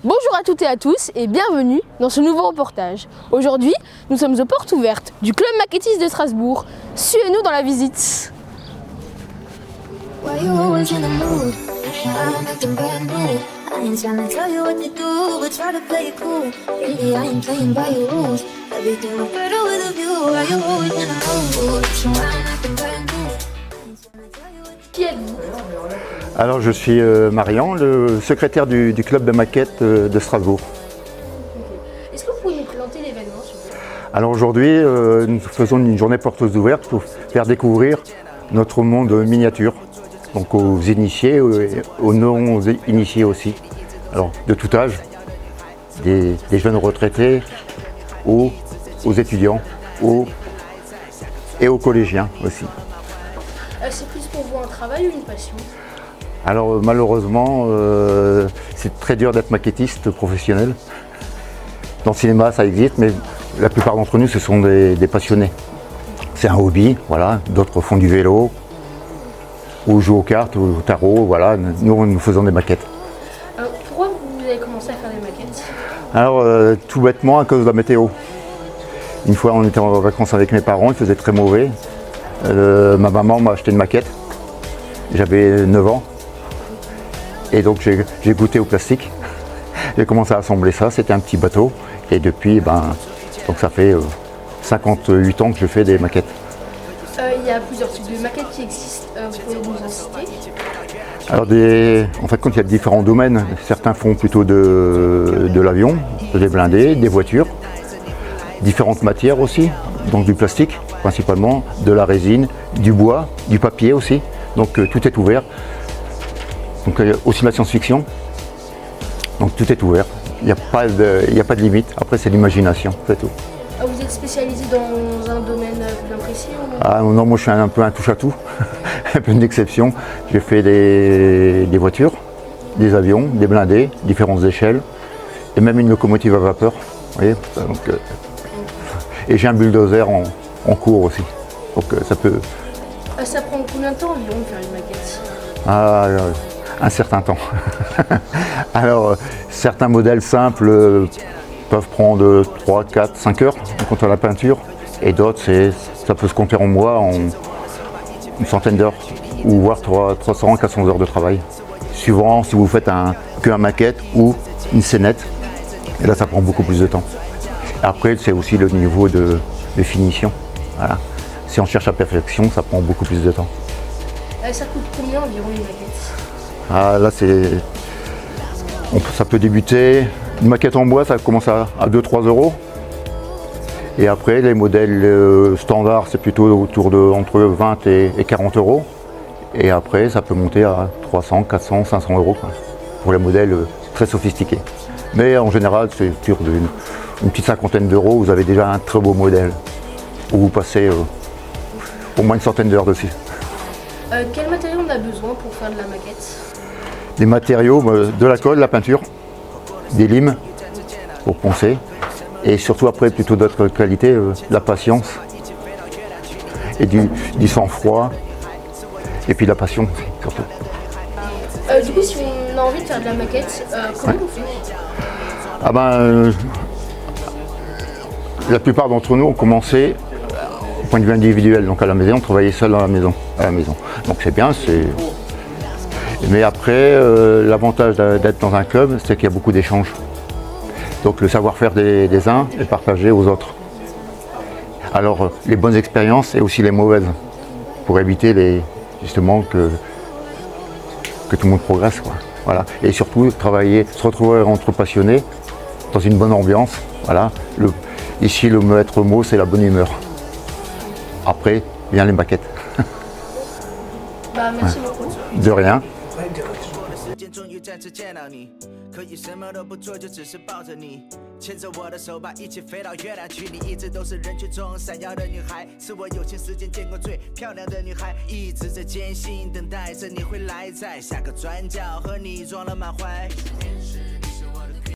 Bonjour à toutes et à tous et bienvenue dans ce nouveau reportage. Aujourd'hui, nous sommes aux portes ouvertes du Club Maquettiste de Strasbourg. Suivez-nous dans la visite. Qui êtes-vous ? Alors je suis Marian, le secrétaire du club de maquette de Strasbourg. Est-ce que vous pouvez nous présenter l'événement, s'il vous plaît ? Alors aujourd'hui, nous faisons une journée portes ouvertes pour faire découvrir notre monde miniature, donc aux initiés, aux non-initiés aussi. Alors de tout âge, des jeunes retraités, aux étudiants, et aux collégiens aussi. C'est plus pour vous un travail ou une passion ? Alors malheureusement, c'est très dur d'être maquettiste professionnel. Dans le cinéma, ça existe, mais la plupart d'entre nous, ce sont des passionnés. C'est un hobby, voilà. D'autres font du vélo, ou jouent aux cartes, ou au tarot, voilà. Nous faisons des maquettes. Alors, pourquoi vous avez commencé à faire des maquettes ? Alors, tout bêtement, à cause de la météo. Une fois, on était en vacances avec mes parents, il faisait très mauvais. Ma maman m'a acheté une maquette. J'avais 9 ans. Et donc j'ai goûté au plastique. J'ai commencé à assembler ça, c'était un petit bateau. Et depuis, donc ça fait 58 ans que je fais des maquettes. Il y a plusieurs types de maquettes qui existent, vous pouvez nous en citer ? Alors en fait, quand il y a différents domaines, certains font plutôt de l'avion, des blindés, des voitures, différentes matières aussi, donc du plastique principalement, de la résine, du bois, du papier aussi. Donc tout est ouvert. Donc aussi la science-fiction, donc tout est ouvert, il n'y a pas de limite, après c'est l'imagination, c'est tout. Vous êtes spécialisé dans un domaine bien précis ou... Ah non, moi je suis un peu un touche-à-tout, un peu une exception. J'ai fait des voitures, des avions, des blindés, différentes échelles, et même une locomotive à vapeur, vous voyez, donc, et j'ai un bulldozer en cours aussi, donc ça peut... Ça prend combien de temps environ de faire une maquette ? Un certain temps. Alors, certains modèles simples peuvent prendre 3, 4, 5 heures quand on a la peinture, et d'autres, ça peut se compter en mois, en une centaine d'heures, ou voire 300, 400 heures de travail. Suivant si vous faites qu'un maquette ou une scénette, et là ça prend beaucoup plus de temps. Après, c'est aussi le niveau de finition. Voilà. Si on cherche la perfection, ça prend beaucoup plus de temps. Ça coûte combien environ une maquette ? Là, ça peut débuter. Une maquette en bois, ça commence à 2-3 euros. Et après, les modèles standards, c'est plutôt autour de entre 20 et 40 euros. Et après, ça peut monter à 300, 400, 500 euros quoi, pour les modèles très sophistiqués. Mais en général, c'est autour d'une petite cinquantaine d'euros. Vous avez déjà un très beau modèle où vous passez au moins une centaine d'heures dessus. Quel matériau on a besoin pour faire de la maquette ? Des matériaux, de la colle, la peinture, des limes pour poncer, et surtout après plutôt d'autres qualités, la patience et du sang-froid, et puis la passion surtout. Du coup, si on a envie de faire de la maquette, comment on fait ? La plupart d'entre nous ont commencé au point de vue individuel, donc à la maison, on travaillait seul à la maison. Donc c'est bien, mais après, l'avantage d'être dans un club, c'est qu'il y a beaucoup d'échanges. Donc le savoir-faire des uns est partagé aux autres. Alors les bonnes expériences et aussi les mauvaises, pour éviter justement que tout le monde progresse, quoi. Voilà. Et surtout se retrouver entre passionnés dans une bonne ambiance. Voilà. Ici le maître mot, c'est la bonne humeur. Après, viennent les maquettes. Merci beaucoup. De rien. 终于再次见到你，可以什么都不做，就只是抱着你，牵着我的手吧，一起飞到月亮去。你一直都是人群中闪耀的女孩，是我有幸时间见过最漂亮的女孩，一直在艰辛等待着你会来，在下个转角和你撞了满怀。